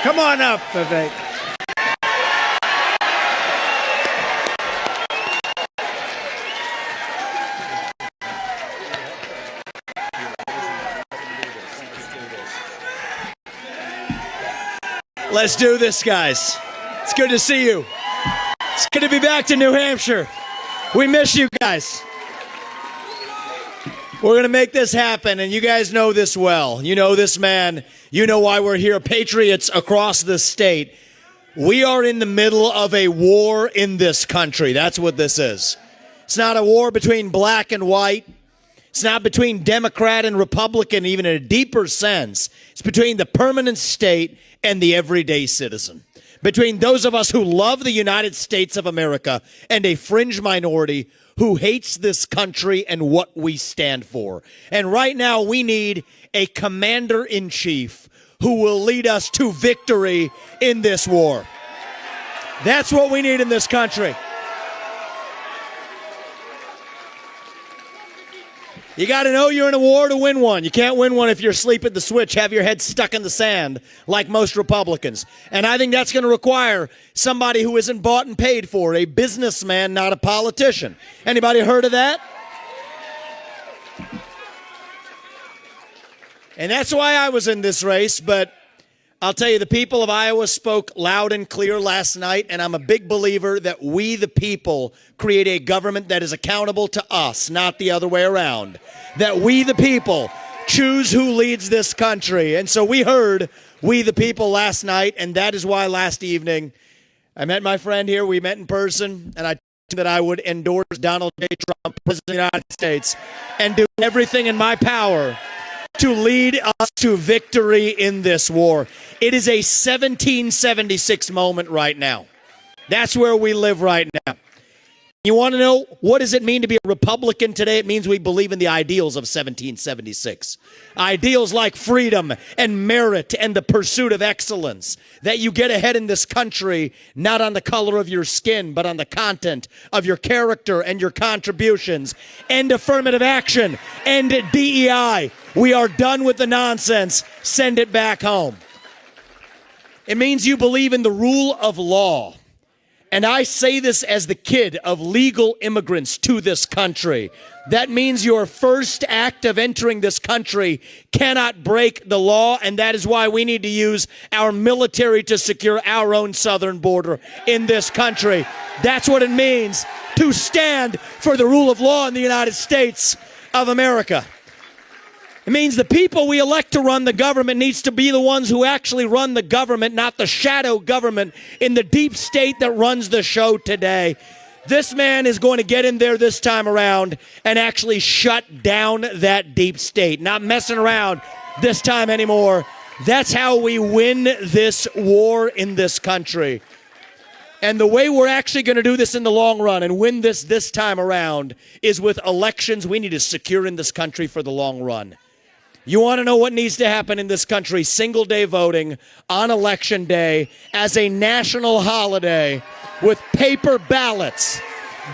Come on up, Vivek. Let's do this, guys. It's good to see you. It's good to be back to New Hampshire. We miss you guys. We're going to make this happen, and you guys know this well. You know this man. You know why we're here. Patriots across the state. We are in the middle of a war in this country. That's what this is. It's not a war between black and white. It's not between Democrat and Republican, even in a deeper sense. It's between the permanent state and the everyday citizen. Between those of us who love the United States of America and a fringe minority who hates this country and what we stand for. And right now we need a commander-in-chief who will lead us to victory in this war. That's what we need in this country. You got to know you're in a war to win one. You can't win one if you're asleep at the switch, have your head stuck in the sand like most Republicans. And I think that's going to require somebody who isn't bought and paid for, a businessman, not a politician. Anybody heard of that? And that's why I was in this race, but I'll tell you, the people of Iowa spoke loud and clear last night, and I'm a big believer that we, the people, create a government that is accountable to us, not the other way around. That we, the people, choose who leads this country. And so we heard we, the people, last night, and that is why last evening I met my friend here. We met in person, and I told him that I would endorse Donald J. Trump, President of the United States, and do everything in my power to lead us to victory in this war. It is a 1776 moment right now. That's where we live right now. You want to know what does it mean to be a Republican today? It means we believe in the ideals of 1776. Ideals like freedom and merit and the pursuit of excellence. That you get ahead in this country not on the color of your skin, but on the content of your character and your contributions. And affirmative action and DEI. We are done with the nonsense. Send it back home. It means you believe in the rule of law. And I say this as the kid of legal immigrants to this country. That means your first act of entering this country cannot break the law, and that is why we need to use our military to secure our own southern border in this country. That's what it means to stand for the rule of law in the United States of America. It means the people we elect to run the government needs to be the ones who actually run the government, not the shadow government in the deep state that runs the show today. This man is going to get in there this time around and actually shut down that deep state. Not messing around this time anymore. That's how we win this war in this country. And the way we're actually going to do this in the long run and win this time around is with elections we need to secure in this country for the long run. You want to know what needs to happen in this country? Single day voting on election day as a national holiday with paper ballots,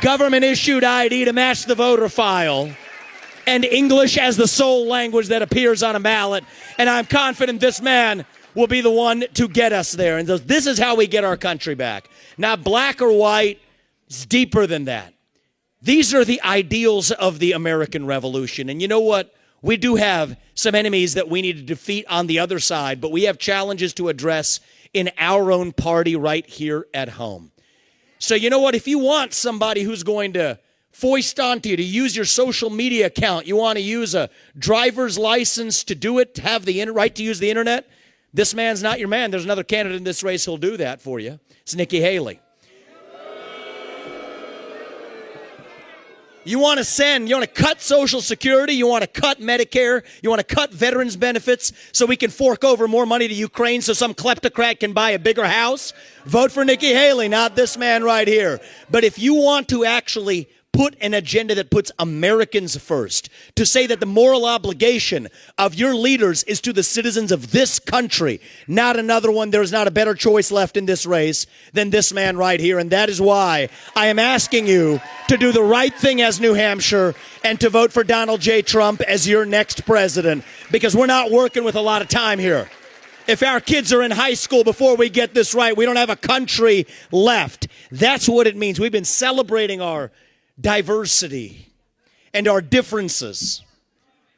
government issued ID to match the voter file, and English as the sole language that appears on a ballot. And I'm confident this man will be the one to get us there. And this is how we get our country back. Not black or white, it's deeper than that. These are the ideals of the American Revolution. And you know what? We do have some enemies that we need to defeat on the other side, but we have challenges to address in our own party right here at home. So you know what? If you want somebody who's going to foist onto you to use your social media account, you want to use a driver's license to do it, to have the right to use the internet, this man's not your man. There's another candidate in this race who'll do that for you. It's Nikki Haley. You want to cut Social Security, you want to cut Medicare, you want to cut veterans benefits so we can fork over more money to Ukraine so some kleptocrat can buy a bigger house? Vote for Nikki Haley, not this man right here. But if you want to actually put an agenda that puts Americans first, to say that the moral obligation of your leaders is to the citizens of this country, not another one. There's not a better choice left in this race than this man right here. And that is why I am asking you to do the right thing as New Hampshire and to vote for Donald J. Trump as your next president, because we're not working with a lot of time here. If our kids are in high school before we get this right, we don't have a country left. That's what it means. We've been celebrating our diversity and our differences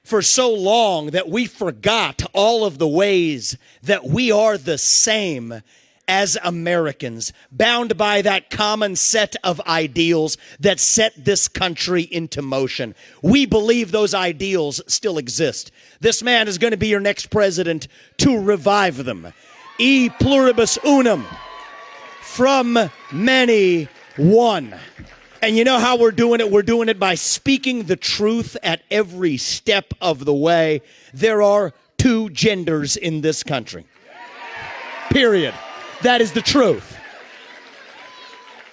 for so long that we forgot all of the ways that we are the same as Americans, bound by that common set of ideals that set this country into motion. We believe those ideals still exist. This man is going to be your next president to revive them. E pluribus unum, from many, one. And you know how we're doing it? We're doing it by speaking the truth at every step of the way. There are two genders in this country. Period. That is the truth.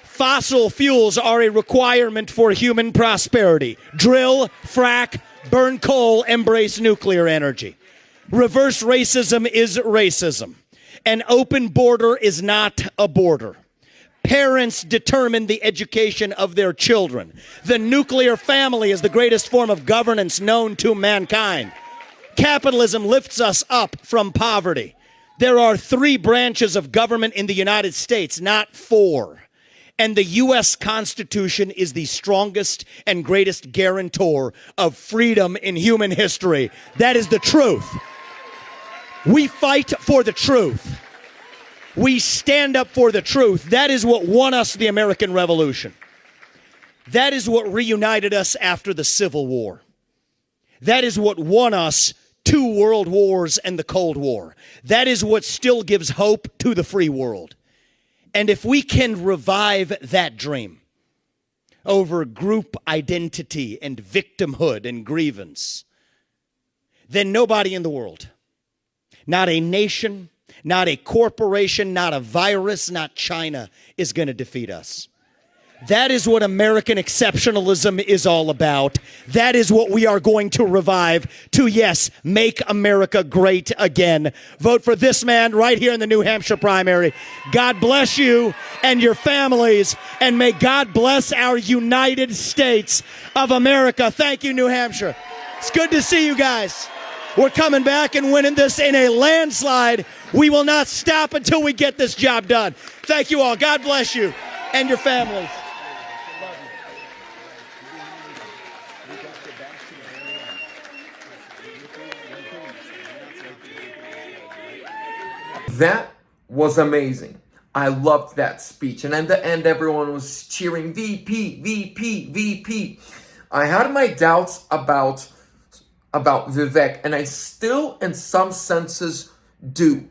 Fossil fuels are a requirement for human prosperity. Drill, frack, burn coal, embrace nuclear energy. Reverse racism is racism. An open border is not a border. Parents determine the education of their children. The nuclear family is the greatest form of governance known to mankind. Capitalism lifts us up from poverty. There are 3 branches of government in the United States, not 4. And the U.S. Constitution is the strongest and greatest guarantor of freedom in human history. That is the truth. We fight for the truth. We stand up for the truth. That is what won us the American Revolution. That is what reunited us after the Civil War. That is what won us 2 world wars and the Cold War. That is what still gives hope to the free world. And if we can revive that dream over group identity and victimhood and grievance, then nobody in the world, not a nation, not a corporation, not a virus, not China, is going to defeat us. That is what American exceptionalism is all about. That is what we are going to revive to, yes, make America great again. Vote for this man right here in the New Hampshire primary. God bless you and your families, and may God bless our United States of America. Thank you, New Hampshire. It's good to see you guys. We're coming back and winning this in a landslide. We will not stop until we get this job done. Thank you all. God bless you and your families. That was amazing. I loved that speech. And at the end, everyone was cheering VP, VP, VP. I had my doubts about Vivek, and I still, in some senses, do.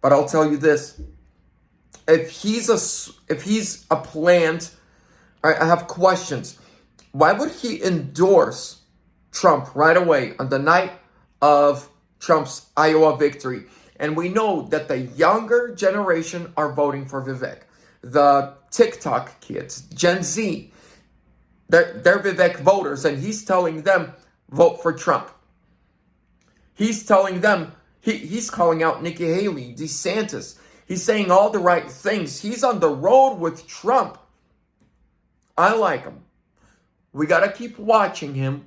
But I'll tell you this. If he's a plant, I have questions. Why would he endorse Trump right away on the night of Trump's Iowa victory? And we know that the younger generation are voting for Vivek. The TikTok kids, Gen Z, they're Vivek voters, and he's telling them, vote for Trump. He's telling them, he's calling out Nikki Haley, DeSantis. He's saying all the right things. He's on the road with Trump. I like him. We got to keep watching him,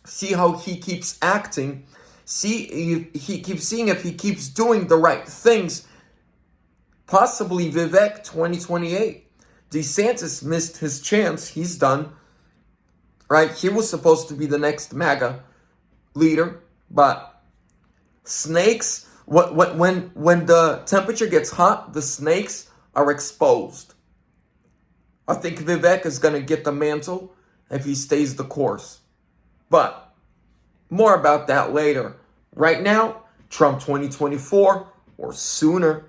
see how he keeps acting. He keeps seeing if he keeps doing the right things. Possibly Vivek 2028. DeSantis missed his chance. He's done. Right? He was supposed to be the next MAGA leader. But snakes, when the temperature gets hot, the snakes are exposed. I think Vivek is going to get the mantle if he stays the course. But more about that later. Right now, Trump 2024 or sooner.